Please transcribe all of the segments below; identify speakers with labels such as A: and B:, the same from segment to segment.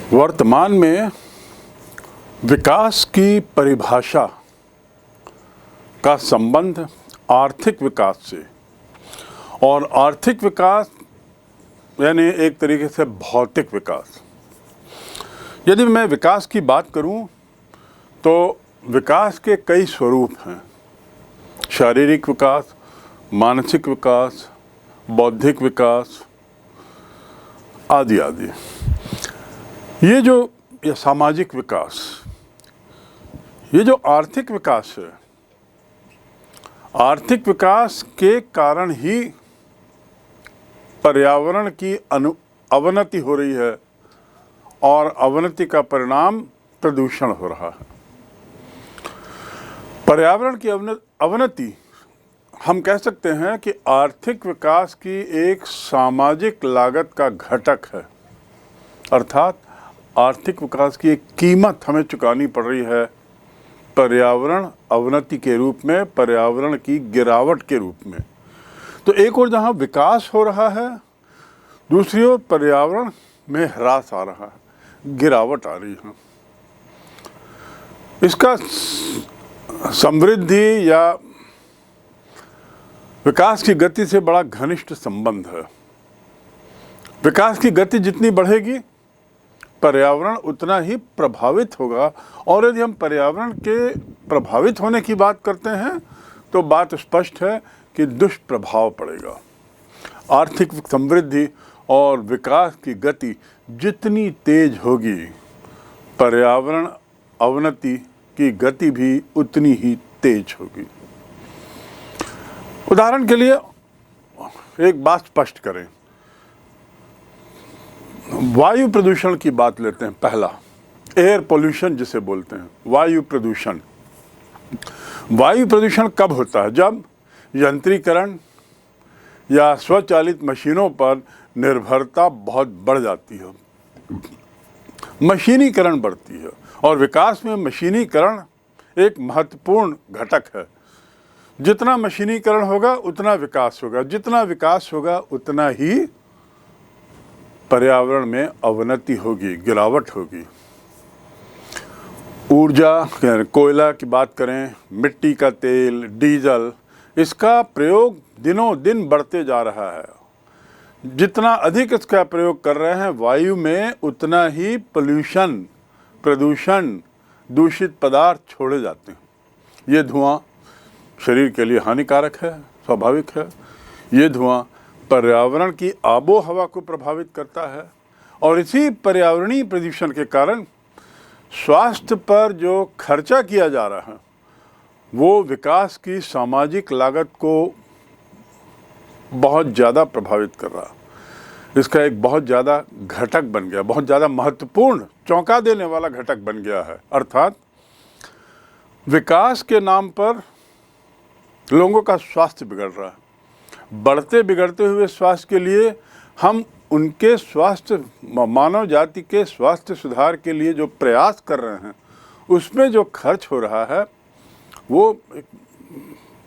A: वर्तमान में विकास की परिभाषा का संबंध आर्थिक विकास से, और आर्थिक विकास यानी एक तरीके से भौतिक विकास। यदि मैं विकास की बात करूं तो विकास के कई स्वरूप हैं। शारीरिक विकास, मानसिक विकास, बौद्धिक विकास आदि आदि। ये सामाजिक विकास, ये जो आर्थिक विकास है, आर्थिक विकास के कारण ही पर्यावरण की अवनति हो रही है और अवनति का परिणाम प्रदूषण हो रहा है। पर्यावरण की अवनति हम कह सकते हैं कि आर्थिक विकास की एक सामाजिक लागत का घटक है, अर्थात आर्थिक विकास की एक कीमत हमें चुकानी पड़ रही है पर्यावरण अवनति के रूप में, पर्यावरण की गिरावट के रूप में। तो एक ओर जहाँ विकास हो रहा है, दूसरी ओर पर्यावरण में ह्रास आ रहा है, गिरावट आ रही है। इसका समृद्धि या विकास की गति से बड़ा घनिष्ठ संबंध है। विकास की गति जितनी बढ़ेगी, पर्यावरण उतना ही प्रभावित होगा, और यदि हम पर्यावरण के प्रभावित होने की बात करते हैं तो बात स्पष्ट है कि दुष्प्रभाव पड़ेगा। आर्थिक समृद्धि और विकास की गति जितनी तेज होगी, पर्यावरण अवनति की गति भी उतनी ही तेज होगी। उदाहरण के लिए एक बात स्पष्ट करें, वायु प्रदूषण की बात लेते हैं। पहला, एयर पोल्यूशन जिसे बोलते हैं, वायु प्रदूषण। वायु प्रदूषण कब होता है? जब यंत्रीकरण या स्वचालित मशीनों पर निर्भरता बहुत बढ़ जाती है, मशीनीकरण बढ़ती है, और विकास में मशीनीकरण एक महत्वपूर्ण घटक है। जितना मशीनीकरण होगा उतना विकास होगा, जितना विकास होगा उतना ही पर्यावरण में अवनति होगी, गिरावट होगी। ऊर्जा, कोयला की बात करें, मिट्टी का तेल, डीजल, इसका प्रयोग दिनों दिन बढ़ते जा रहा है। जितना अधिक इसका प्रयोग कर रहे हैं वायु में, उतना ही प्रदूषण, दूषित पदार्थ छोड़े जाते हैं। ये धुआं शरीर के लिए हानिकारक है, स्वाभाविक है। ये धुआं पर्यावरण की आबो हवा को प्रभावित करता है, और इसी पर्यावरणीय प्रदूषण के कारण स्वास्थ्य पर जो खर्चा किया जा रहा है वो विकास की सामाजिक लागत को बहुत ज़्यादा प्रभावित कर रहा है। इसका एक बहुत ज़्यादा घटक बन गया, बहुत ज़्यादा महत्वपूर्ण, चौंका देने वाला घटक बन गया है। अर्थात विकास के नाम पर लोगों का स्वास्थ्य बिगड़ रहा है। बढ़ते बिगड़ते हुए स्वास्थ्य के लिए हम उनके स्वास्थ्य, मानव जाति के स्वास्थ्य सुधार के लिए जो प्रयास कर रहे हैं, उसमें जो खर्च हो रहा है वो एक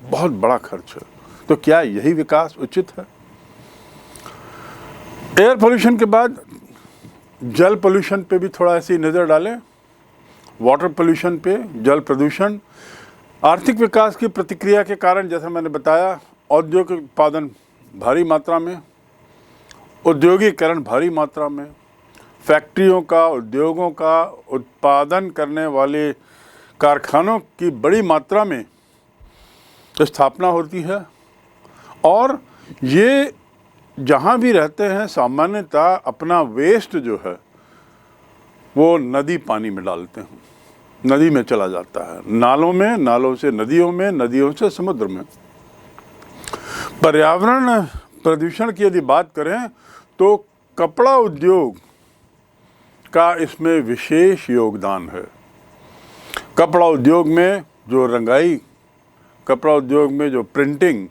A: बहुत बड़ा खर्च है। तो क्या यही विकास उचित है? एयर पोल्यूशन के बाद जल पोल्यूशन पे भी थोड़ा ऐसी नज़र डालें। वाटर पोल्यूशन पे, जल प्रदूषण। आर्थिक विकास की प्रतिक्रिया के कारण, जैसा मैंने बताया, औद्योगिक उत्पादन भारी मात्रा में, औद्योगिकरण भारी मात्रा में, फैक्ट्रियों का, उद्योगों का उत्पादन करने वाले कारखानों की बड़ी मात्रा में स्थापना होती है, और ये जहाँ भी रहते हैं सामान्यतः अपना वेस्ट जो है वो नदी पानी में डालते हैं, नदी में चला जाता है, नालों में, नालों से नदियों में, नदियों से समुद्र में। पर्यावरण प्रदूषण की यदि बात करें तो कपड़ा उद्योग का इसमें विशेष योगदान है। कपड़ा उद्योग में जो रंगाई, कपड़ा उद्योग में जो प्रिंटिंग,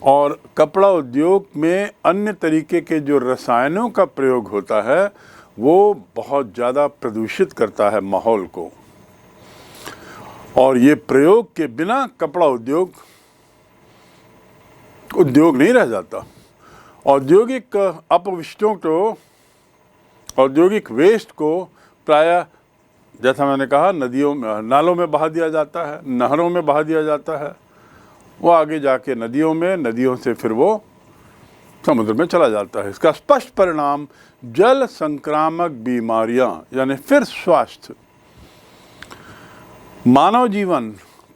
A: और कपड़ा उद्योग में अन्य तरीके के जो रसायनों का प्रयोग होता है, वो बहुत ज़्यादा प्रदूषित करता है माहौल को। और ये प्रयोग के बिना कपड़ा उद्योग नहीं रह जाता। औद्योगिक अपशिष्टों को औद्योगिक वेस्ट को प्रायः, जैसा मैंने कहा, नदियों में, नालों में बहा दिया जाता है, नहरों में बहा दिया जाता है, वो आगे जाके नदियों में, नदियों से फिर वो समुद्र में चला जाता है। इसका स्पष्ट परिणाम जल संक्रामक बीमारियां, यानी फिर स्वास्थ्य, मानव जीवन,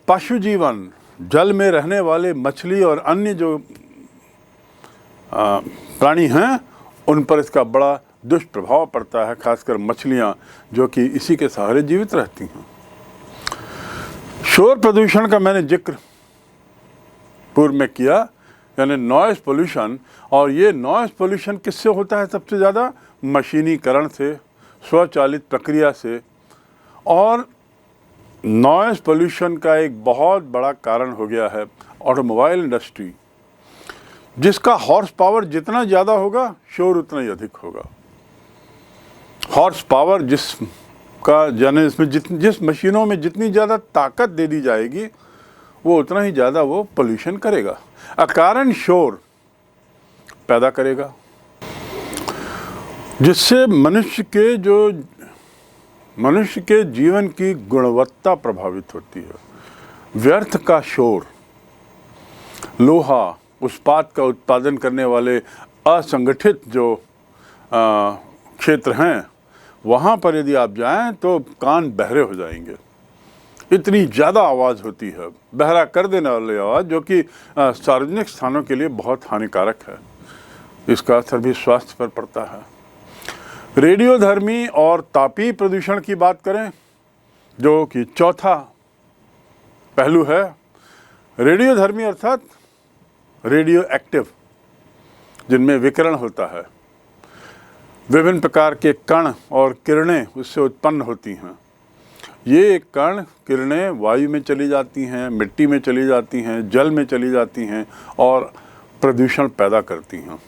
A: पशु जीवन, जल में रहने वाले मछली और अन्य जो प्राणी हैं उन पर इसका बड़ा दुष्प्रभाव पड़ता है, खासकर मछलियां जो कि इसी के सहारे जीवित रहती हैं। शोर प्रदूषण का मैंने जिक्र पूर्व में किया, यानी नॉइज पोल्यूशन। और ये नॉइज पोल्यूशन किससे होता है सबसे ज़्यादा? मशीनीकरण से, स्वचालित प्रक्रिया से। और नॉइज पोल्यूशन का एक बहुत बड़ा कारण हो गया है ऑटोमोबाइल इंडस्ट्री, जिसका हॉर्स पावर जितना ज़्यादा होगा शोर उतना ही अधिक होगा। हॉर्स पावर जिसका, यानी इसमें जिस मशीनों में जितनी ज़्यादा ताकत दे दी जाएगी वो उतना ही ज़्यादा वो पोल्यूशन करेगा, अकारण शोर पैदा करेगा, जिससे मनुष्य के जीवन की गुणवत्ता प्रभावित होती है। व्यर्थ का शोर, लोहा, इस्पात का उत्पादन करने वाले असंगठित जो क्षेत्र हैं, वहाँ पर यदि आप जाएं तो कान बहरे हो जाएंगे। इतनी ज़्यादा आवाज़ होती है, बहरा कर देने वाली आवाज़, जो कि सार्वजनिक स्थानों के लिए बहुत हानिकारक है। इसका असर भी स्वास्थ्य पर पड़ता है। रेडियोधर्मी और तापीय प्रदूषण की बात करें, जो कि चौथा पहलू है। रेडियोधर्मी अर्थात रेडियो एक्टिव, जिनमें विकिरण होता है, विभिन्न प्रकार के कण और किरणें उससे उत्पन्न होती हैं। ये कण किरणें वायु में चली जाती हैं, मिट्टी में चली जाती हैं, जल में चली जाती हैं और प्रदूषण पैदा करती हैं।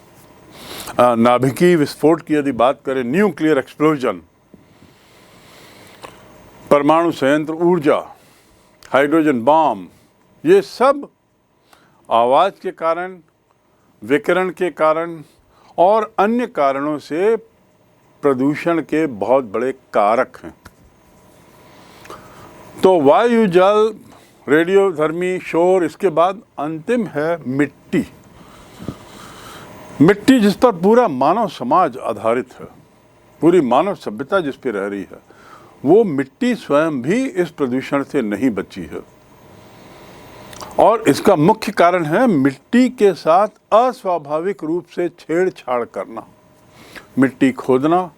A: नाभिकीय विस्फोट की यदि बात करें, न्यूक्लियर एक्सप्लोजन, परमाणु संयंत्र ऊर्जा, हाइड्रोजन बॉम्ब, ये सब आवाज़ के कारण, विकिरण के कारण और अन्य कारणों से प्रदूषण के बहुत बड़े कारक हैं। तो वायु, जल, रेडियोधर्मी, शोर, इसके बाद अंतिम है मिट्टी। मिट्टी जिस पर पूरा मानव समाज आधारित है, पूरी मानव सभ्यता जिस पर रह रही है, वो मिट्टी स्वयं भी इस प्रदूषण से नहीं बची है। और इसका मुख्य कारण है मिट्टी के साथ अस्वाभाविक रूप से छेड़छाड़ करना, मिट्टी खोदना,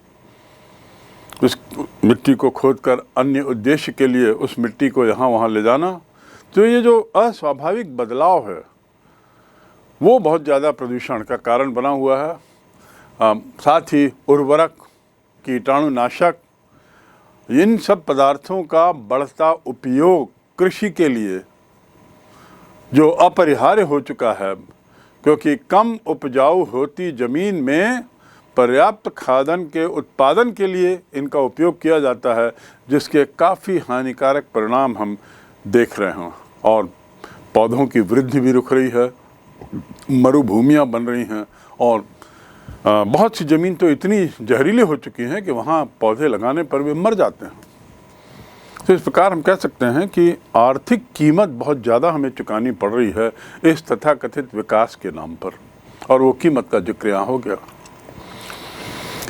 A: उस मिट्टी को खोदकर अन्य उद्देश्य के लिए उस मिट्टी को यहाँ वहाँ ले जाना। तो ये जो अस्वाभाविक बदलाव है वो बहुत ज़्यादा प्रदूषण का कारण बना हुआ है। साथ ही उर्वरक, कीटाणुनाशक, इन सब पदार्थों का बढ़ता उपयोग कृषि के लिए जो अपरिहार्य हो चुका है, क्योंकि कम उपजाऊ होती ज़मीन में पर्याप्त खाद्यान्न के उत्पादन के लिए इनका उपयोग किया जाता है, जिसके काफ़ी हानिकारक परिणाम हम देख रहे हैं। और पौधों की वृद्धि भी रुक रही है, मरुभूमियाँ बन रही हैं और बहुत सी ज़मीन तो इतनी जहरीली हो चुकी हैं कि वहाँ पौधे लगाने पर वे मर जाते हैं। तो इस प्रकार हम कह सकते हैं कि आर्थिक कीमत बहुत ज़्यादा हमें चुकानी पड़ रही है इस तथाकथित विकास के नाम पर, और वो कीमत का जिक्र यहाँ हो गया।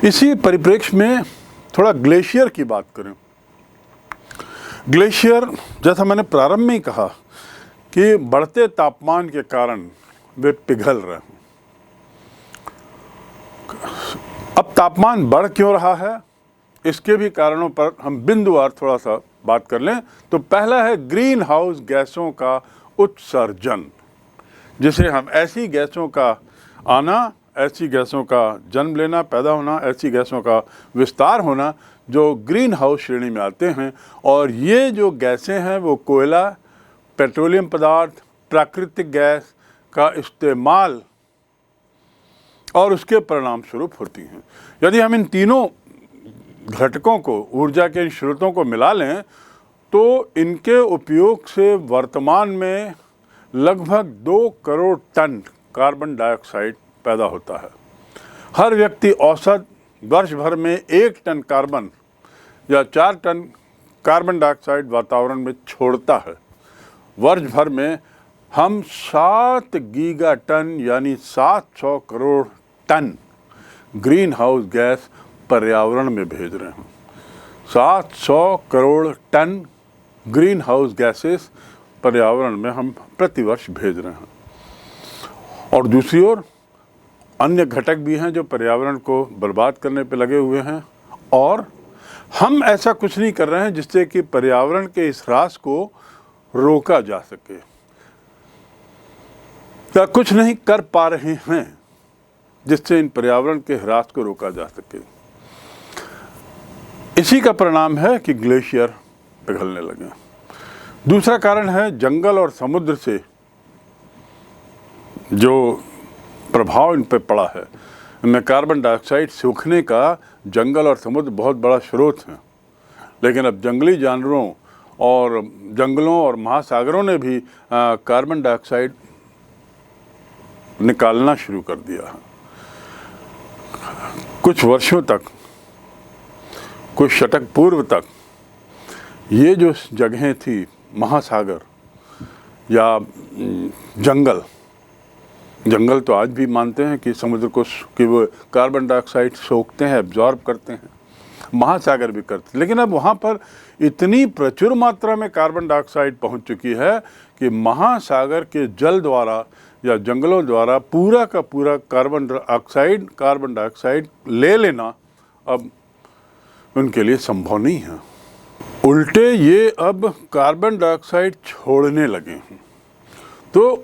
A: इसी परिप्रेक्ष्य में थोड़ा ग्लेशियर की बात करें। ग्लेशियर, जैसा मैंने प्रारंभ में ही कहा कि बढ़ते तापमान के कारण वे पिघल रहे हैं। अब तापमान बढ़ क्यों रहा है, इसके भी कारणों पर हम बिंदुवार थोड़ा सा बात कर लें। तो पहला है ग्रीन हाउस गैसों का उत्सर्जन, जिसे हम ऐसी गैसों का आना, ऐसी गैसों का जन्म लेना, पैदा होना, ऐसी गैसों का विस्तार होना जो ग्रीन हाउस श्रेणी में आते हैं। और ये जो गैसें हैं वो कोयला, पेट्रोलियम पदार्थ, प्राकृतिक गैस का इस्तेमाल और उसके परिणाम स्वरूप होती हैं। यदि हम इन तीनों घटकों को, ऊर्जा के इन स्रोतों को मिला लें तो इनके उपयोग से वर्तमान में लगभग 2 करोड़ टन कार्बन डाइऑक्साइड पैदा होता है। हर व्यक्ति औसत वर्ष भर में 1 टन कार्बन या 4 टन कार्बन डाइऑक्साइड वातावरण में छोड़ता है। वर्ष भर में हम 7 गीगा टन यानी 700 crore ton greenhouse gas पर्यावरण में भेज रहे हैं। 700 crore ton greenhouse gases पर्यावरण में हम प्रतिवर्ष भेज रहे हैं। और दूसरी ओर अन्य घटक भी हैं जो पर्यावरण को बर्बाद करने पे लगे हुए हैं, और हम ऐसा कुछ नहीं कर रहे हैं जिससे कि पर्यावरण के इस ह्रास को रोका जा सके, या कुछ नहीं कर पा रहे हैं जिससे इन पर्यावरण के ह्रास को रोका जा सके। इसी का परिणाम है कि ग्लेशियर पिघलने लगे। दूसरा कारण है जंगल और समुद्र से जो प्रभाव इन पर पड़ा है। इनमें कार्बन डाइऑक्साइड सूखने का जंगल और समुद्र बहुत बड़ा स्रोत है, लेकिन अब जंगली जानवरों और जंगलों और महासागरों ने भी कार्बन डाइऑक्साइड निकालना शुरू कर दिया है। कुछ वर्षों तक, कुछ शतक पूर्व तक ये जो जगहें थी, महासागर या जंगल तो आज भी मानते हैं कि समुद्र को कि वो कार्बन डाइऑक्साइड सोखते हैं, एब्जॉर्ब करते हैं, महासागर भी करते हैं, लेकिन अब वहाँ पर इतनी प्रचुर मात्रा में कार्बन डाइऑक्साइड पहुँच चुकी है कि महासागर के जल द्वारा या जंगलों द्वारा पूरा का पूरा कार्बन डाइऑक्साइड ले लेना अब उनके लिए संभव नहीं है। उल्टे ये अब कार्बन डाइऑक्साइड छोड़ने लगे हैं। तो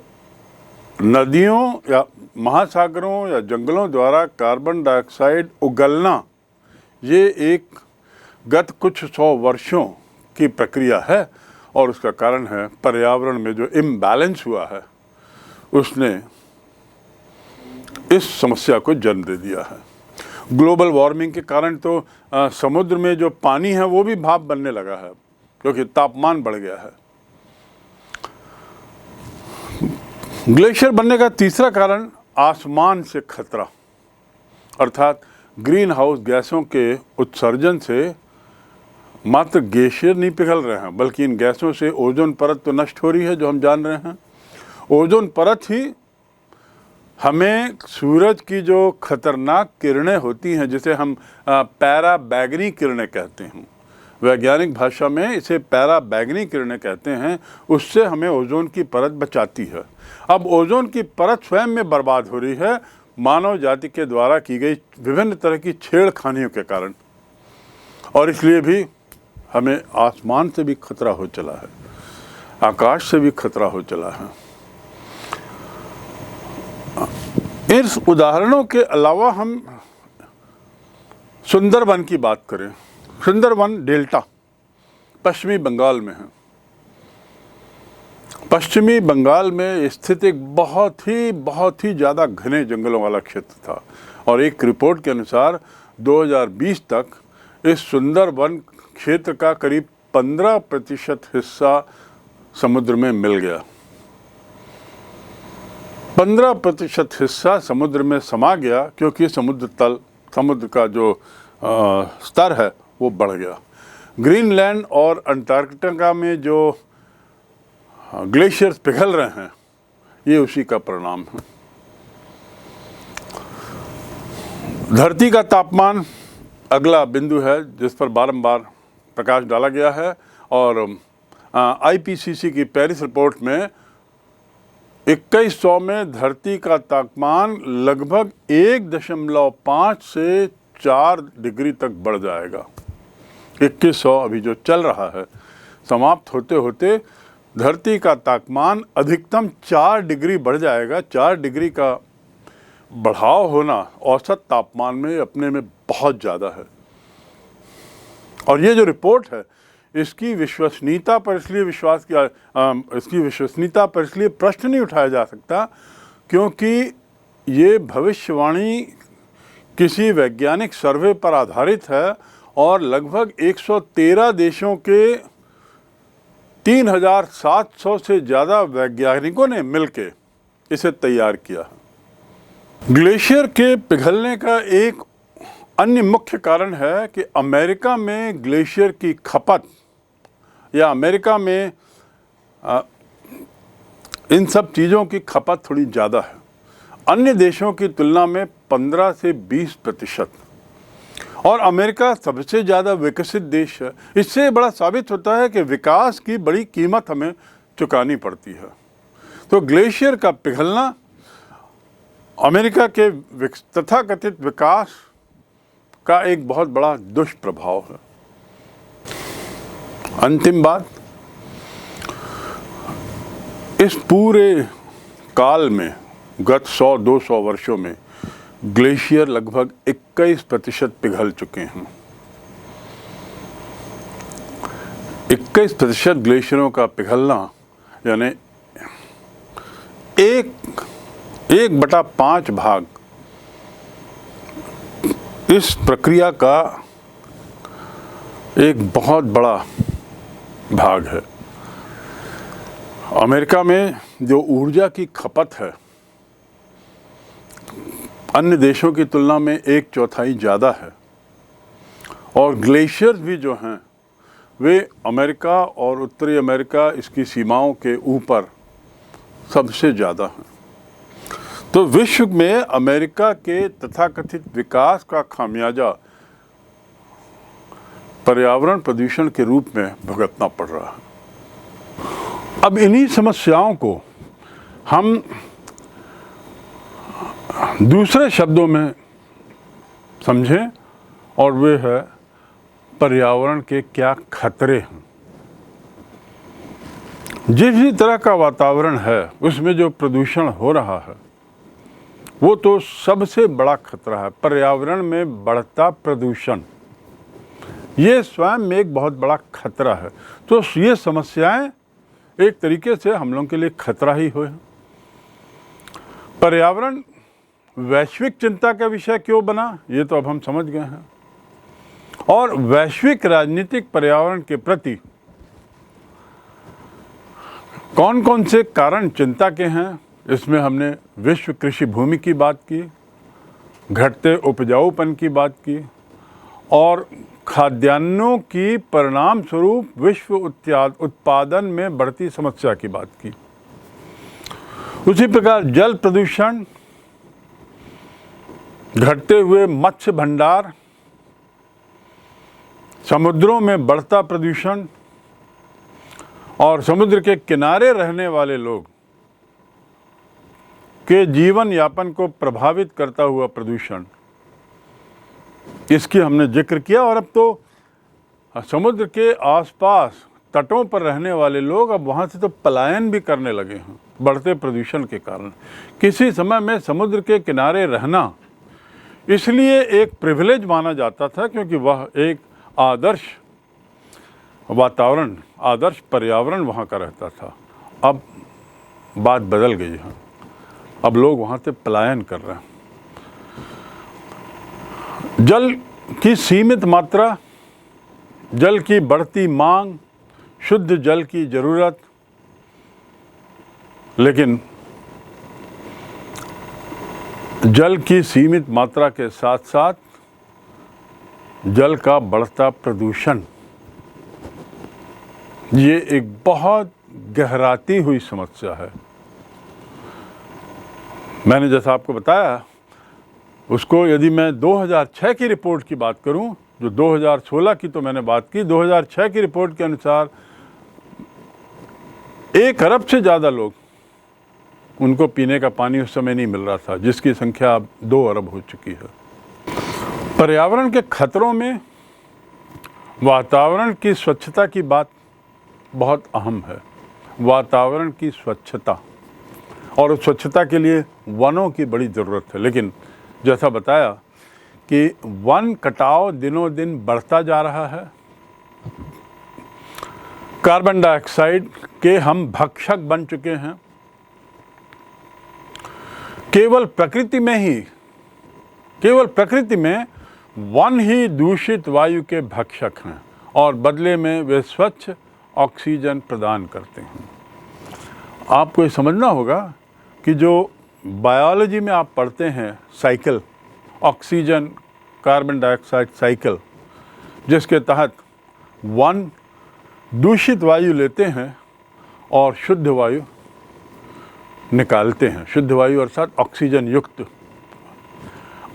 A: नदियों या महासागरों या जंगलों द्वारा कार्बन डाइऑक्साइड उगलना ये एक गत कुछ 100 वर्षों की प्रक्रिया है, और उसका कारण है पर्यावरण में जो इम्बैलेंस हुआ है उसने इस समस्या को जन्म दे दिया है। ग्लोबल वार्मिंग के कारण तो समुद्र में जो पानी है वो भी भाप बनने लगा है, क्योंकि तापमान बढ़ गया है। ग्लेशियर बनने का तीसरा कारण आसमान से खतरा, अर्थात ग्रीन हाउस गैसों के उत्सर्जन से मात्र ग्लेशियर नहीं पिघल रहे हैं, बल्कि इन गैसों से ओजोन परत तो नष्ट हो रही है, जो हम जान रहे हैं। ओजोन परत ही हमें सूरज की जो खतरनाक किरणें होती हैं, जिसे हम पैरा बैगनी किरणें कहते हैं, वैज्ञानिक भाषा में इसे पैरा बैगनी किरणें कहते हैं, उससे हमें ओजोन की परत बचाती है। अब ओजोन की परत स्वयं में बर्बाद हो रही है मानव जाति के द्वारा की गई विभिन्न तरह की छेड़खानियों के कारण, और इसलिए भी हमें आसमान से भी खतरा हो चला है, आकाश से भी खतरा हो चला है। इस उदाहरणों के अलावा हम सुंदरवन की बात करें। सुंदरवन डेल्टा पश्चिमी बंगाल में है। पश्चिमी बंगाल में स्थित एक बहुत ही ज़्यादा घने जंगलों वाला क्षेत्र था, और एक रिपोर्ट के अनुसार 2020 तक इस सुंदरवन क्षेत्र का करीब 15% हिस्सा समुद्र में मिल गया। 15% हिस्सा समुद्र में समा गया, क्योंकि समुद्र का जो स्तर है वो बढ़ गया। ग्रीनलैंड और अंटार्कटिका में जो ग्लेशियर्स पिघल रहे हैं, ये उसी का परिणाम है। धरती का तापमान अगला बिंदु है जिस पर बारंबार प्रकाश डाला गया है, और IPCC की पेरिस रिपोर्ट में 2100 में धरती का तापमान लगभग 1.5 से 4 डिग्री तक बढ़ जाएगा। 2100 अभी जो चल रहा है, समाप्त होते होते धरती का तापमान अधिकतम 4 डिग्री बढ़ जाएगा। 4 डिग्री का बढ़ाव होना औसत तापमान में अपने में बहुत ज़्यादा है। और ये जो रिपोर्ट है, इसकी विश्वसनीयता पर इसलिए प्रश्न नहीं उठाया जा सकता, क्योंकि ये भविष्यवाणी किसी वैज्ञानिक सर्वे पर आधारित है, और लगभग 113 देशों के 3700 से ज़्यादा वैज्ञानिकों ने मिलकर इसे तैयार किया है। ग्लेशियर के पिघलने का एक अन्य मुख्य कारण है कि अमेरिका में ग्लेशियर की खपत या अमेरिका में इन सब चीज़ों की खपत थोड़ी ज़्यादा है, अन्य देशों की तुलना में 15 से 20%। और अमेरिका सबसे ज़्यादा विकसित देश है। इससे बड़ा साबित होता है कि विकास की बड़ी कीमत हमें चुकानी पड़ती है। तो ग्लेशियर का पिघलना अमेरिका के तथाकथित विकास का एक बहुत बड़ा दुष्प्रभाव है। अंतिम बात, इस पूरे काल में गत 100-200 वर्षों में ग्लेशियर लगभग 21% पिघल चुके हैं। 21% ग्लेशियरों का पिघलना यानी 1/5 भाग इस प्रक्रिया का एक बहुत बड़ा भाग है। अमेरिका में जो ऊर्जा की खपत है अन्य देशों की तुलना में 1/4 ज़्यादा है, और ग्लेशियर्स भी जो हैं वे अमेरिका और उत्तरी अमेरिका इसकी सीमाओं के ऊपर सबसे ज़्यादा हैं। तो विश्व में अमेरिका के तथाकथित विकास का खामियाजा पर्यावरण प्रदूषण के रूप में भुगतना पड़ रहा है। अब इन्हीं समस्याओं को हम दूसरे शब्दों में समझें, और वे है पर्यावरण के क्या खतरे हैं। जिस भी तरह का वातावरण है उसमें जो प्रदूषण हो रहा है वो तो सबसे बड़ा खतरा है। पर्यावरण में बढ़ता प्रदूषण ये स्वयं में एक बहुत बड़ा खतरा है। तो ये समस्याएं एक तरीके से हम लोगों के लिए खतरा ही हो। पर्यावरण वैश्विक चिंता का विषय क्यों बना ये तो अब हम समझ गए हैं, और वैश्विक राजनीतिक पर्यावरण के प्रति कौन कौन से कारण चिंता के हैं इसमें हमने विश्व कृषि भूमि की बात की, घटते उपजाऊपन की बात की, और खाद्यान्नों की परिणाम स्वरूप विश्व उत्पादन में बढ़ती समस्या की बात की। उसी प्रकार जल प्रदूषण, घटते हुए मत्स्य भंडार, समुद्रों में बढ़ता प्रदूषण और समुद्र के किनारे रहने वाले लोग के जीवन यापन को प्रभावित करता हुआ प्रदूषण, इसकी हमने जिक्र किया। और अब तो समुद्र के आसपास तटों पर रहने वाले लोग अब वहाँ से तो पलायन भी करने लगे हैं बढ़ते प्रदूषण के कारण। किसी समय में समुद्र के किनारे रहना इसलिए एक प्रिविलेज माना जाता था क्योंकि वह एक आदर्श वातावरण, आदर्श पर्यावरण वहाँ का रहता था। अब बात बदल गई है, अब लोग वहाँ से पलायन कर रहे हैं। जल की सीमित मात्रा, जल की बढ़ती मांग, शुद्ध जल की ज़रूरत, लेकिन जल की सीमित मात्रा के साथ साथ जल का बढ़ता प्रदूषण, ये एक बहुत गहराती हुई समस्या है। मैंने जैसा आपको बताया उसको यदि मैं 2006 की रिपोर्ट की बात करूं, जो 2016 की तो मैंने बात की, 2006 की रिपोर्ट के अनुसार 1 अरब से ज़्यादा लोग उनको पीने का पानी उस समय नहीं मिल रहा था, जिसकी संख्या अब 2 अरब हो चुकी है। पर्यावरण के खतरों में वातावरण की स्वच्छता की बात बहुत अहम है। वातावरण की स्वच्छता, और उस स्वच्छता के लिए वनों की बड़ी ज़रूरत है। लेकिन जैसा बताया कि वन कटाव दिनों दिन बढ़ता जा रहा है। कार्बन डाइऑक्साइड के हम भक्षक बन चुके हैं। केवल प्रकृति में वन ही दूषित वायु के भक्षक हैं और बदले में वे स्वच्छ ऑक्सीजन प्रदान करते हैं। आपको ये समझना होगा कि जो बायोलॉजी में आप पढ़ते हैं cycle, oxygen carbon dioxide cycle, जिसके तहत वन दूषित वायु लेते हैं और शुद्ध वायु निकालते हैं। शुद्ध वायु अर्थात ऑक्सीजन युक्त।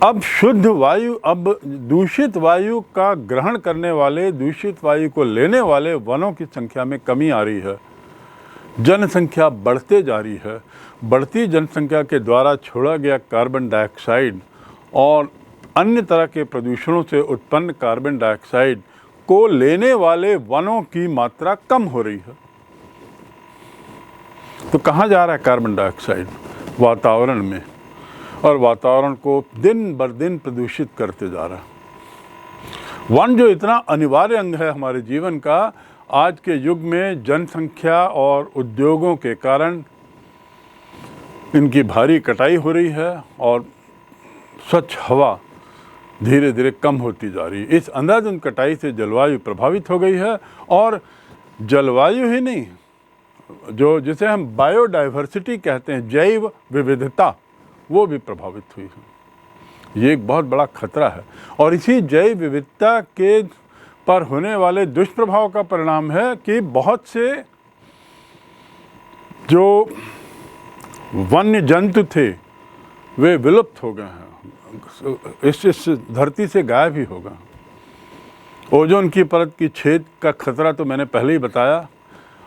A: अब शुद्ध वायु, अब दूषित वायु का ग्रहण करने वाले, दूषित वायु को लेने वाले वनों की संख्या में कमी आ रही है। जनसंख्या बढ़ते जा रही है। बढ़ती जनसंख्या के द्वारा छोड़ा गया कार्बन डाइऑक्साइड और अन्य तरह के प्रदूषणों से उत्पन्न कार्बन डाइऑक्साइड को लेने वाले वनों की मात्रा कम हो रही है। तो कहाँ जा रहा है कार्बन डाइऑक्साइड? वातावरण में, और वातावरण को दिन बर दिन प्रदूषित करते जा रहा है। वन जो इतना अनिवार्य अंग है हमारे जीवन का, आज के युग में जनसंख्या और उद्योगों के कारण इनकी भारी कटाई हो रही है और स्वच्छ हवा धीरे धीरे कम होती जा रही है। इस अंधाधुंध कटाई से जलवायु प्रभावित हो गई है, और जलवायु ही नहीं, जो जिसे हम बायोडाइवर्सिटी कहते हैं, जैव विविधता, वो भी प्रभावित हुई है। ये एक बहुत बड़ा खतरा है, और इसी जैव विविधता के पर होने वाले दुष्प्रभाव का परिणाम है कि बहुत से जो वन्य जंतु थे वे विलुप्त हो गए हैं, इस धरती से गायब ही हो गए। ओजोन की परत की छेद का खतरा तो मैंने पहले ही बताया,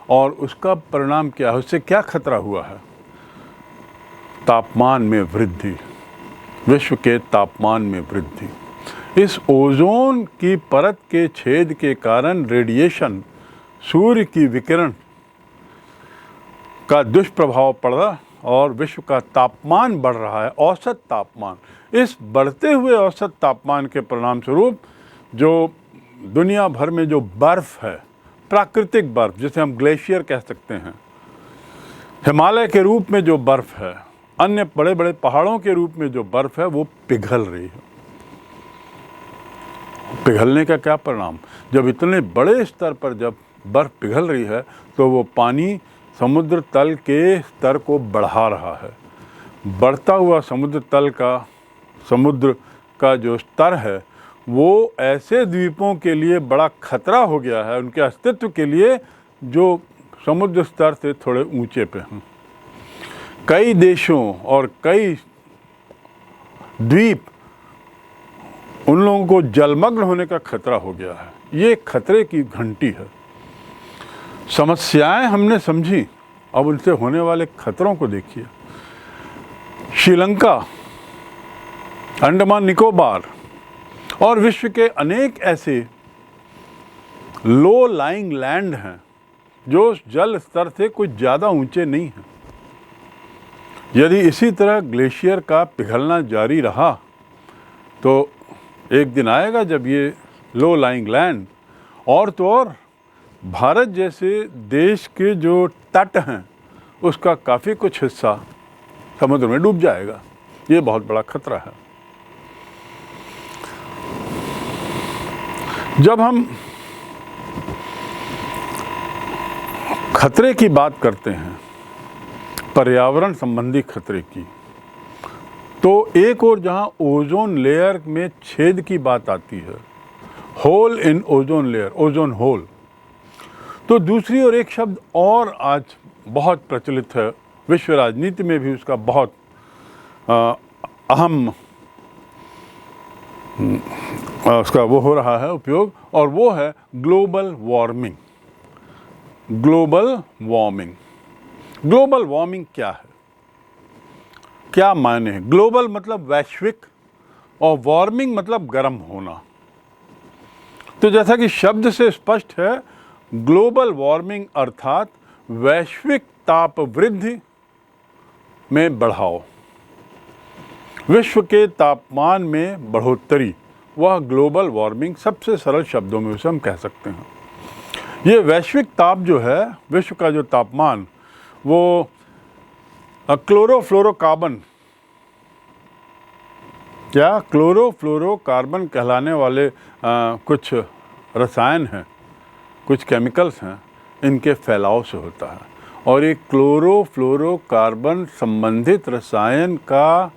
A: और उसका परिणाम क्या है, उससे क्या खतरा हुआ है? तापमान में वृद्धि, विश्व के तापमान में वृद्धि। इस ओजोन की परत के छेद के कारण रेडिएशन, सूर्य की विकिरण का दुष्प्रभाव पड़ रहा, और विश्व का तापमान बढ़ रहा है, औसत तापमान। इस बढ़ते हुए औसत तापमान के परिणाम स्वरूप जो दुनिया भर में जो बर्फ़ है, प्राकृतिक बर्फ़ जिसे हम ग्लेशियर कह सकते हैं, हिमालय के रूप में जो बर्फ़ है, अन्य बड़े बड़े पहाड़ों के रूप में जो बर्फ़ है, वो पिघल रही है। पिघलने का क्या परिणाम? जब इतने बड़े स्तर पर जब बर्फ़ पिघल रही है तो वो पानी समुद्र तल के स्तर को बढ़ा रहा है। बढ़ता हुआ समुद्र का जो स्तर है वो ऐसे द्वीपों के लिए बड़ा खतरा हो गया है, उनके अस्तित्व के लिए, जो समुद्र स्तर से थोड़े ऊंचे पे हैं। कई देशों और कई द्वीप, उन लोगों को जलमग्न होने का खतरा हो गया है। ये खतरे की घंटी है। समस्याएं हमने समझी, अब उनसे होने वाले खतरों को देखिए। श्रीलंका, अंडमान निकोबार और विश्व के अनेक ऐसे लो लाइंग लैंड हैं जो जल स्तर से कुछ ज़्यादा ऊंचे नहीं हैं। यदि इसी तरह ग्लेशियर का पिघलना जारी रहा तो एक दिन आएगा जब ये लो लाइंग लैंड और तो और भारत जैसे देश के जो तट हैं उसका काफ़ी कुछ हिस्सा समुद्र में डूब जाएगा। ये बहुत बड़ा खतरा है। जब हम खतरे की बात करते हैं, पर्यावरण संबंधी खतरे की, तो एक और जहां ओजोन लेयर में छेद की बात आती है, hole in ozone layer, ozone hole, तो दूसरी ओर एक शब्द और आज बहुत प्रचलित है, विश्व राजनीति में भी उसका बहुत अहम उसका वो हो रहा है उपयोग, और वो है global warming. Global warming, global warming क्या है, क्या मायने हैं? ग्लोबल मतलब वैश्विक और वार्मिंग मतलब गर्म होना। तो जैसा कि शब्द से स्पष्ट है, ग्लोबल वार्मिंग अर्थात वैश्विक ताप वृद्धि में बढ़ाव, विश्व के तापमान में बढ़ोतरी, वह ग्लोबल वार्मिंग सबसे सरल शब्दों में उसे हम कह सकते हैं। ये वैश्विक ताप जो है, विश्व का जो तापमान, वो क्लोरोफ्लोरोकार्बन, क्या क्लोरोफ्लोरोकार्बन कहलाने वाले कुछ रसायन हैं, कुछ केमिकल्स हैं, इनके फैलाव से होता है। और ये क्लोरोफ्लोरोकार्बन संबंधित रसायन का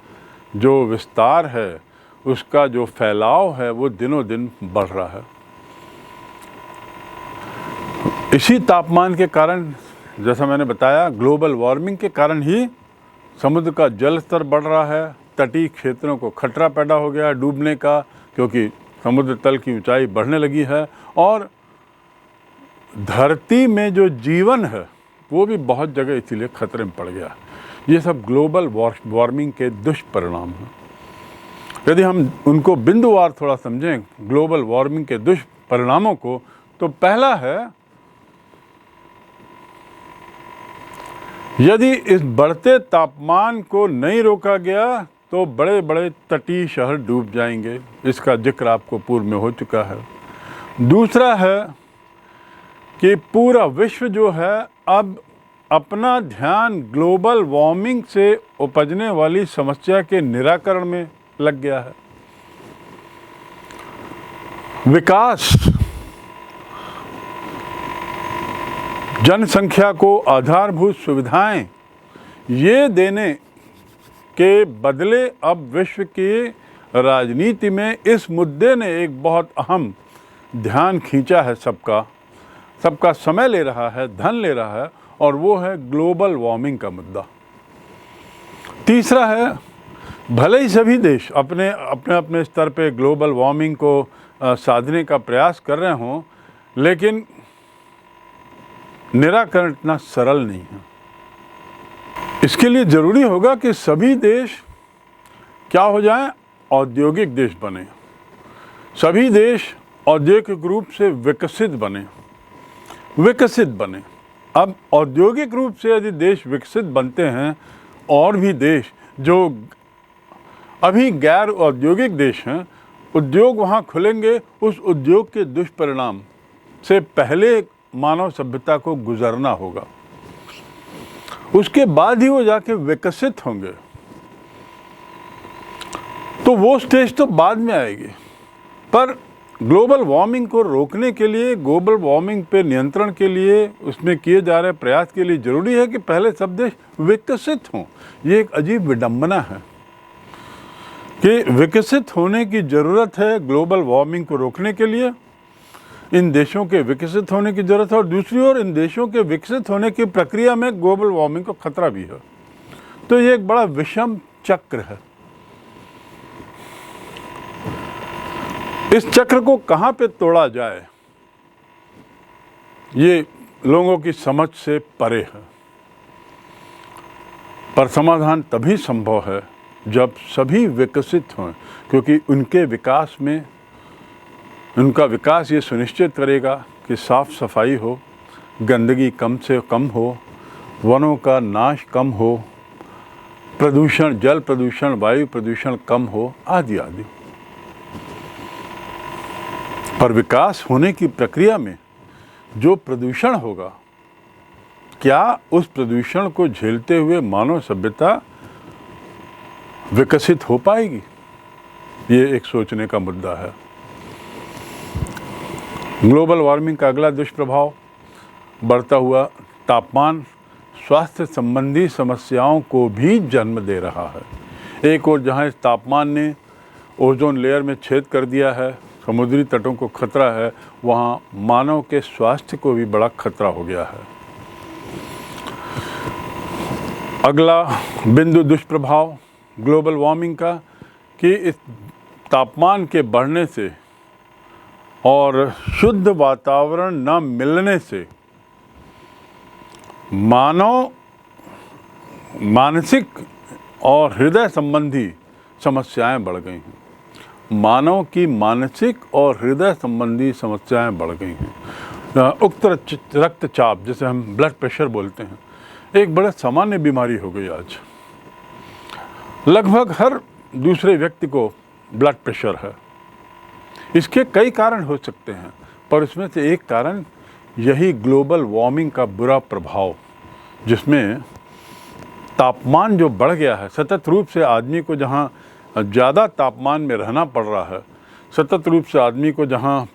A: जो विस्तार है उसका जो फैलाव है वो दिनों दिन बढ़ रहा है। इसी तापमान के कारण, जैसा मैंने बताया, ग्लोबल वार्मिंग के कारण ही समुद्र का जल स्तर बढ़ रहा है। तटीय क्षेत्रों को खतरा पैदा हो गया है डूबने का, क्योंकि समुद्र तल की ऊंचाई बढ़ने लगी है और धरती में जो जीवन है वो भी बहुत जगह इसीलिए खतरे में पड़ गया। ये सब ग्लोबल वार्मिंग के दुष्परिणाम हैं। यदि हम उनको बिंदुवार थोड़ा समझें ग्लोबल वार्मिंग के दुष्परिणामों को, तो पहला है, यदि इस बढ़ते तापमान को नहीं रोका गया तो बड़े बड़े तटीय शहर डूब जाएंगे। इसका जिक्र आपको पूर्व में हो चुका है। दूसरा है कि पूरा विश्व जो है अब अपना ध्यान ग्लोबल वार्मिंग से उपजने वाली समस्या के निराकरण में लग गया है। विकास जनसंख्या को आधारभूत सुविधाएं ये देने के बदले अब विश्व की राजनीति में इस मुद्दे ने एक बहुत अहम ध्यान खींचा है। सबका समय ले रहा है, धन ले रहा है, और वो है ग्लोबल वार्मिंग का मुद्दा। तीसरा है, भले ही सभी देश अपने अपने स्तर पे ग्लोबल वार्मिंग को साधने का प्रयास कर रहे हों, लेकिन निराकरण इतना सरल नहीं है। इसके लिए ज़रूरी होगा कि सभी देश क्या हो जाएं, औद्योगिक देश बने। सभी देश औद्योगिक रूप से विकसित बने। अब औद्योगिक रूप से यदि देश विकसित बनते हैं, और भी देश जो अभी गैर औद्योगिक देश हैं, उद्योग वहाँ खुलेंगे, उस उद्योग के दुष्परिणाम से पहले मानव सभ्यता को गुजरना होगा, उसके बाद ही वो जाके विकसित होंगे। तो वो स्टेज तो बाद में आएगी। पर ग्लोबल वार्मिंग को रोकने के लिए, ग्लोबल वार्मिंग पे नियंत्रण के लिए, उसमें किए जा रहे प्रयास के लिए ज़रूरी है कि पहले सब देश विकसित हों। ये एक अजीब विडंबना है कि विकसित होने की ज़रूरत है ग्लोबल वार्मिंग को रोकने के लिए। इन देशों के विकसित होने की ज़रूरत है, और दूसरी ओर इन देशों के विकसित होने की प्रक्रिया में ग्लोबल वार्मिंग को खतरा भी है। तो ये एक बड़ा विषम चक्र है। इस चक्र को कहाँ पे तोड़ा जाए, ये लोगों की समझ से परे है। पर समाधान तभी संभव है जब सभी विकसित हों, क्योंकि उनका विकास ये सुनिश्चित करेगा कि साफ सफाई हो, गंदगी कम से कम हो, वनों का नाश कम हो, प्रदूषण, जल प्रदूषण, वायु प्रदूषण कम हो, आदि आदि। पर विकास होने की प्रक्रिया में जो प्रदूषण होगा, क्या उस प्रदूषण को झेलते हुए मानव सभ्यता विकसित हो पाएगी? ये एक सोचने का मुद्दा है। ग्लोबल वार्मिंग का अगला दुष्प्रभाव, बढ़ता हुआ तापमान स्वास्थ्य संबंधी समस्याओं को भी जन्म दे रहा है। एक और जहां इस तापमान ने ओजोन लेयर में छेद कर दिया है, समुद्री तटों को खतरा है, वहाँ मानव के स्वास्थ्य को भी बड़ा खतरा हो गया है। अगला बिंदु दुष्प्रभाव ग्लोबल वार्मिंग का, कि इस तापमान के बढ़ने से और शुद्ध वातावरण न मिलने से मानव मानसिक और हृदय संबंधी समस्याएं बढ़ गई हैं। मानव की मानसिक और हृदय संबंधी समस्याएं बढ़ गई हैं। उक्त रक्तचाप, जिसे हम ब्लड प्रेशर बोलते हैं, एक बड़ा सामान्य बीमारी हो गई आज। लगभग हर दूसरे व्यक्ति को ब्लड प्रेशर है। इसके कई कारण हो सकते हैं, पर इसमें से एक कारण यही ग्लोबल वार्मिंग का बुरा प्रभाव, जिसमें तापमान जो बढ़ गया है, सतत रूप से आदमी को जहाँ ज़्यादा तापमान में रहना पड़ रहा है, सतत रूप से आदमी को जहाँ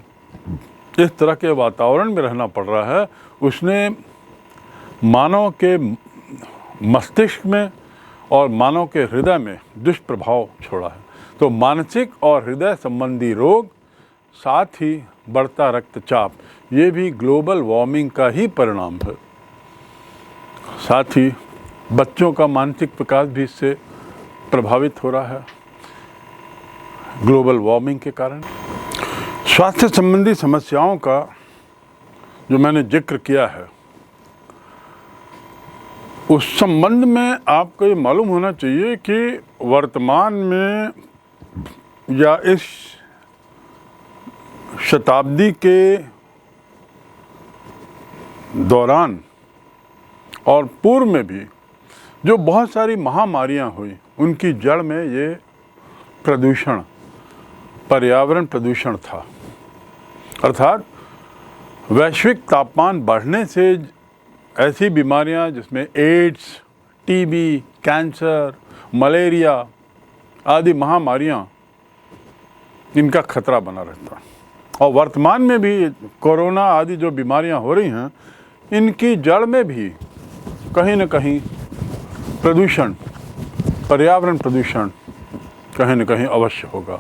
A: इस तरह के वातावरण में रहना पड़ रहा है, उसने मानव के मस्तिष्क में और मानव के हृदय में दुष्प्रभाव छोड़ा है। तो मानसिक और हृदय संबंधी रोग, साथ ही बढ़ता रक्तचाप, ये भी ग्लोबल वार्मिंग का ही परिणाम है। साथ ही बच्चों का मानसिक विकास भी इससे प्रभावित हो रहा है ग्लोबल वार्मिंग के कारण। स्वास्थ्य संबंधी समस्याओं का जो मैंने जिक्र किया है, उस संबंध में आपको ये मालूम होना चाहिए कि वर्तमान में या इस शताब्दी के दौरान और पूर्व में भी जो बहुत सारी महामारियां हुई, उनकी जड़ में ये प्रदूषण, पर्यावरण प्रदूषण था। अर्थात वैश्विक तापमान बढ़ने से ऐसी बीमारियां जिसमें एड्स, टीबी, कैंसर, मलेरिया आदि महामारियां, इनका खतरा बना रहता है। और वर्तमान में भी कोरोना आदि जो बीमारियां हो रही हैं, इनकी जड़ में भी कहीं न कहीं प्रदूषण, पर्यावरण प्रदूषण कहीं न कहीं अवश्य होगा।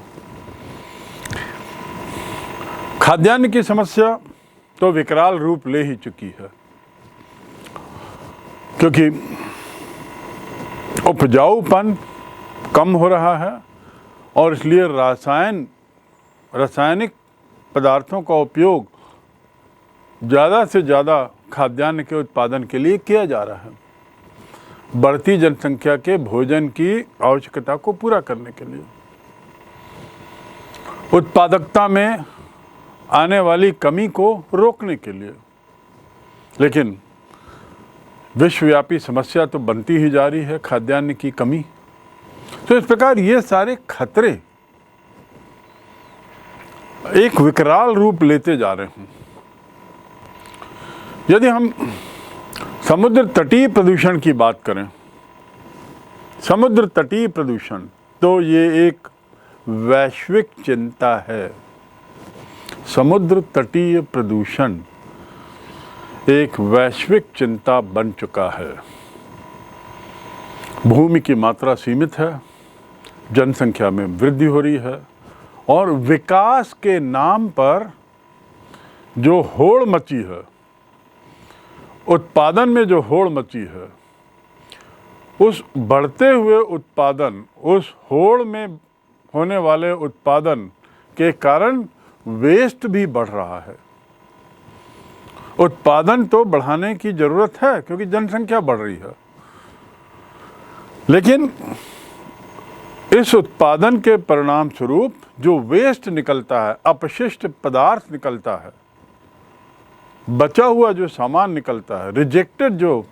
A: खाद्यान्न की समस्या तो विकराल रूप ले ही चुकी है, क्योंकि उपजाऊपन कम हो रहा है और इसलिए रासायनिक पदार्थों का उपयोग ज़्यादा से ज़्यादा खाद्यान्न के उत्पादन के लिए किया जा रहा है, बढ़ती जनसंख्या के भोजन की आवश्यकता को पूरा करने के लिए। उत्पादकता में आने वाली कमी को रोकने के लिए। लेकिन विश्वव्यापी समस्या तो बनती ही जा रही है, खाद्यान्न की कमी। तो इस प्रकार ये सारे खतरे एक विकराल रूप लेते जा रहे हैं। यदि हम समुद्र तटीय प्रदूषण की बात करें, समुद्र तटीय प्रदूषण, तो ये एक वैश्विक चिंता है। समुद्र तटीय प्रदूषण एक वैश्विक चिंता बन चुका है। भूमि की मात्रा सीमित है, जनसंख्या में वृद्धि हो रही है और विकास के नाम पर जो होड़ मची है, उत्पादन में जो होड़ मची है, उस बढ़ते हुए उत्पादन, उस होड़ में होने वाले उत्पादन के कारण वेस्ट भी बढ़ रहा है। उत्पादन तो बढ़ाने की जरूरत है क्योंकि जनसंख्या बढ़ रही है, लेकिन इस उत्पादन के परिणाम स्वरूप जो वेस्ट निकलता है, अपशिष्ट पदार्थ निकलता है, बचा हुआ जो सामान निकलता है, रिजेक्टेड जो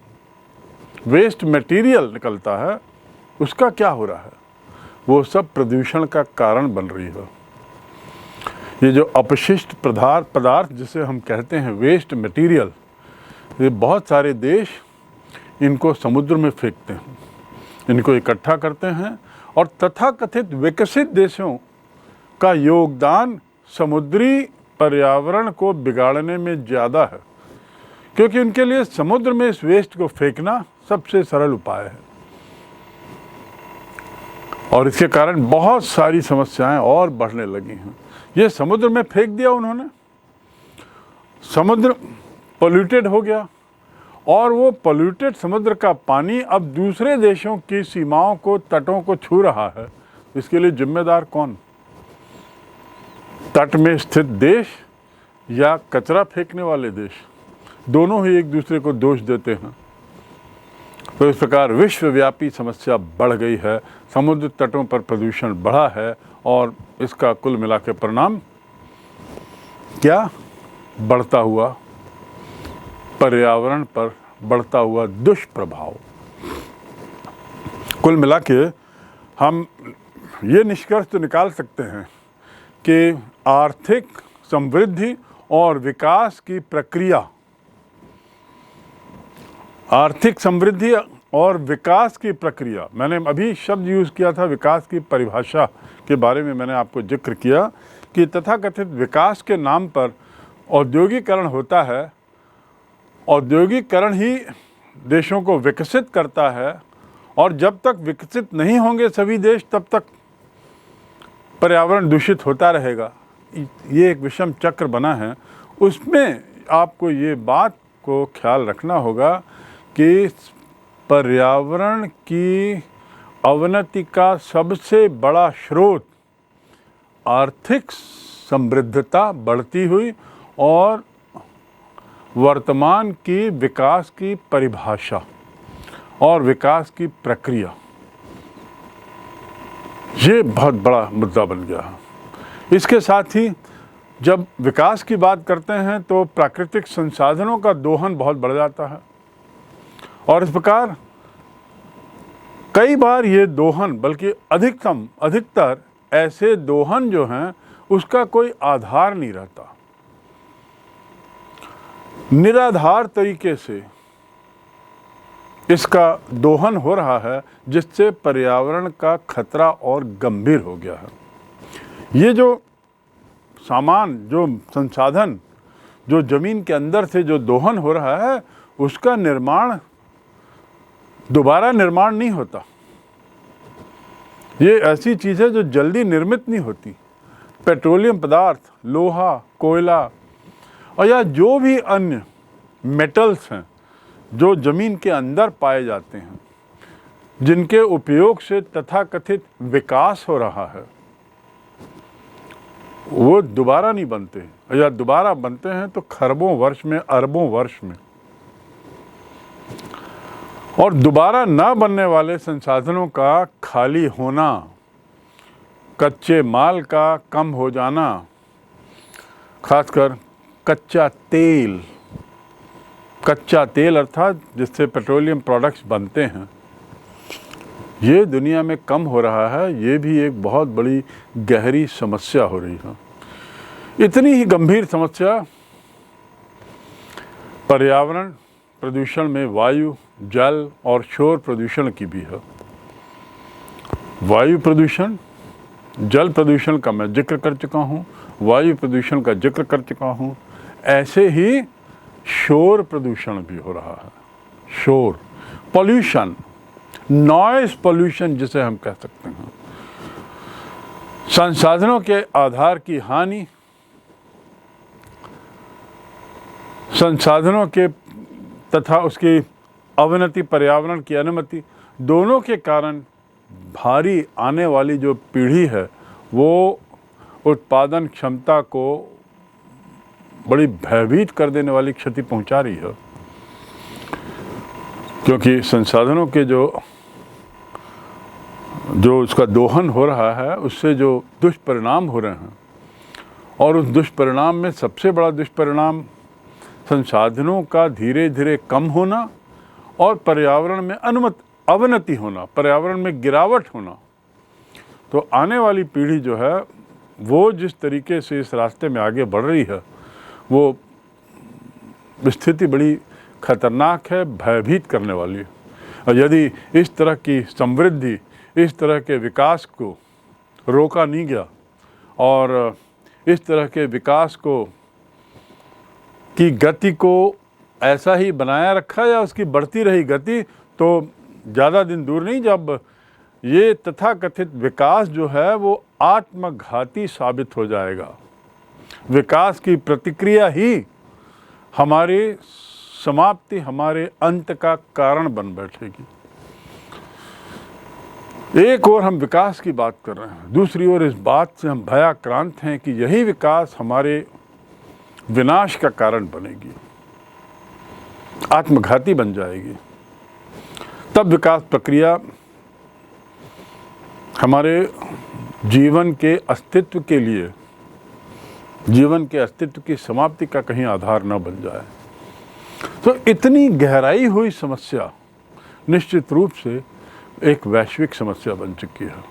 A: वेस्ट मटेरियल निकलता है, उसका क्या हो रहा है? वो सब प्रदूषण का कारण बन रही है। ये जो अपशिष्ट पदार्थ जिसे हम कहते हैं वेस्ट मटेरियल, ये बहुत सारे देश इनको समुद्र में फेंकते हैं, इनको इकट्ठा करते हैं और तथाकथित विकसित देशों का योगदान समुद्री पर्यावरण को बिगाड़ने में ज़्यादा है, क्योंकि उनके लिए समुद्र में इस वेस्ट को फेंकना सबसे सरल उपाय है। और इसके कारण बहुत सारी समस्याएं और बढ़ने लगी हैं। ये समुद्र में फेंक दिया उन्होंने, समुद्र पोल्यूटेड हो गया और वो पोल्यूटेड समुद्र का पानी अब दूसरे देशों की सीमाओं को, तटों को छू रहा है। इसके लिए जिम्मेदार कौन? तट में स्थित देश या कचरा फेंकने वाले देश? दोनों ही एक दूसरे को दोष देते हैं। तो इस प्रकार विश्वव्यापी समस्या बढ़ गई है, समुद्र तटों पर प्रदूषण बढ़ा है और इसका कुल मिला के परिणाम क्या? बढ़ता हुआ पर्यावरण पर बढ़ता हुआ दुष्प्रभाव। कुल मिला के हम ये निष्कर्ष तो निकाल सकते हैं कि आर्थिक समृद्धि और विकास की प्रक्रिया, आर्थिक समृद्धि और विकास की प्रक्रिया, मैंने अभी शब्द यूज़ किया था विकास की परिभाषा के बारे में मैंने आपको जिक्र किया कि तथाकथित विकास के नाम पर औद्योगिकरण होता है। औद्योगिकरण ही देशों को विकसित करता है और जब तक विकसित नहीं होंगे सभी देश तब तक पर्यावरण दूषित होता रहेगा। ये एक विषम चक्र बना है। उसमें आपको ये बात को ख्याल रखना होगा कि पर्यावरण की अवनति का सबसे बड़ा स्रोत आर्थिक समृद्धता बढ़ती हुई और वर्तमान की विकास की परिभाषा और विकास की प्रक्रिया, ये बहुत बड़ा मुद्दा बन गया है। इसके साथ ही जब विकास की बात करते हैं तो प्राकृतिक संसाधनों का दोहन बहुत बढ़ जाता है और इस प्रकार कई बार ये दोहन, बल्कि अधिकतर ऐसे दोहन जो हैं उसका कोई आधार नहीं रहता। निराधार तरीके से इसका दोहन हो रहा है जिससे पर्यावरण का खतरा और गंभीर हो गया है। ये जो सामान, जो संसाधन, जो जमीन के अंदर से जो दोहन हो रहा है उसका दोबारा निर्माण नहीं होता। ये ऐसी चीज़ है जो जल्दी निर्मित नहीं होती। पेट्रोलियम पदार्थ, लोहा, कोयला और या जो भी अन्य मेटल्स हैं जो ज़मीन के अंदर पाए जाते हैं, जिनके उपयोग से तथाकथित विकास हो रहा है, वो दोबारा नहीं बनते हैं या दोबारा बनते हैं तो खरबों वर्ष में, अरबों वर्ष में। और दोबारा ना बनने वाले संसाधनों का खाली होना, कच्चे माल का कम हो जाना, खासकर कच्चा तेल अर्थात जिससे पेट्रोलियम प्रोडक्ट्स बनते हैं, ये दुनिया में कम हो रहा है। ये भी एक बहुत बड़ी गहरी समस्या हो रही है। इतनी ही गंभीर समस्या पर्यावरण प्रदूषण में वायु, जल और शोर प्रदूषण की भी है। वायु प्रदूषण, जल प्रदूषण का मैं जिक्र कर चुका हूँ, वायु प्रदूषण का जिक्र कर चुका हूँ। ऐसे ही शोर प्रदूषण भी हो रहा है। शोर पॉल्यूशन, नॉइस पॉल्यूशन जिसे हम कह सकते हैं। संसाधनों के आधार की हानि, संसाधनों के तथा उसकी अवनति, पर्यावरण की अनुमति, दोनों के कारण भारी आने वाली जो पीढ़ी है वो उत्पादन क्षमता को बड़ी भयभीत कर देने वाली क्षति पहुंचा रही है। क्योंकि संसाधनों के जो उसका दोहन हो रहा है उससे जो दुष्परिणाम हो रहे हैं, और उस दुष्परिणाम में सबसे बड़ा दुष्परिणाम संसाधनों का धीरे धीरे कम होना और पर्यावरण में अवनति होना, पर्यावरण में गिरावट होना। तो आने वाली पीढ़ी जो है वो जिस तरीके से इस रास्ते में आगे बढ़ रही है वो स्थिति बड़ी खतरनाक है, भयभीत करने वाली है। और यदि इस तरह की समृद्धि, इस तरह के विकास को रोका नहीं गया और इस तरह के विकास की गति को ऐसा ही बनाया रखा या उसकी बढ़ती रही गति, तो ज़्यादा दिन दूर नहीं जब ये तथाकथित विकास जो है वो आत्मघाती साबित हो जाएगा। विकास की प्रतिक्रिया ही हमारी समाप्ति, हमारे अंत का कारण बन बैठेगी। एक ओर हम विकास की बात कर रहे हैं, दूसरी ओर इस बात से हम भयाक्रांत हैं कि यही विकास हमारे विनाश का कारण बनेगी, आत्मघाती बन जाएगी। तब विकास प्रक्रिया हमारे जीवन के अस्तित्व के लिए, जीवन के अस्तित्व की समाप्ति का कहीं आधार न बन जाए। तो इतनी गहराई हुई समस्या निश्चित रूप से एक वैश्विक समस्या बन चुकी है।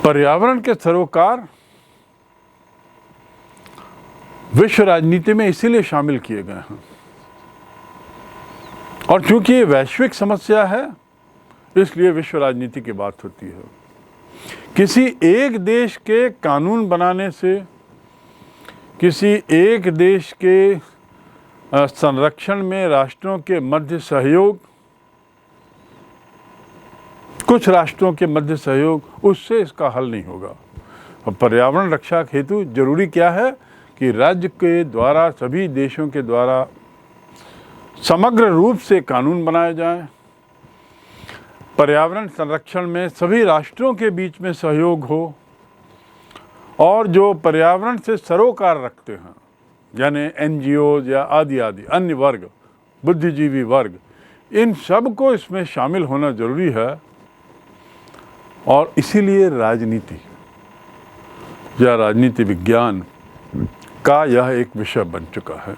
A: पर्यावरण के सरोकार विश्व राजनीति में इसीलिए शामिल किए गए हैं, और चूंकि ये वैश्विक समस्या है इसलिए विश्व राजनीति की बात होती है। किसी एक देश के कानून बनाने से, किसी एक देश के संरक्षण में राष्ट्रों के मध्य सहयोग कुछ राष्ट्रों के मध्य सहयोग, उससे इसका हल नहीं होगा। और पर्यावरण रक्षा हेतु जरूरी क्या है कि राज्य के द्वारा, सभी देशों के द्वारा समग्र रूप से कानून बनाए जाएं, पर्यावरण संरक्षण में सभी राष्ट्रों के बीच में सहयोग हो, और जो पर्यावरण से सरोकार रखते हैं यानी NGOs या आदि आदि अन्य वर्ग, बुद्धिजीवी वर्ग, इन सब को इसमें शामिल होना जरूरी है। और इसीलिए राजनीति या राजनीति विज्ञान का यह एक विषय बन चुका है।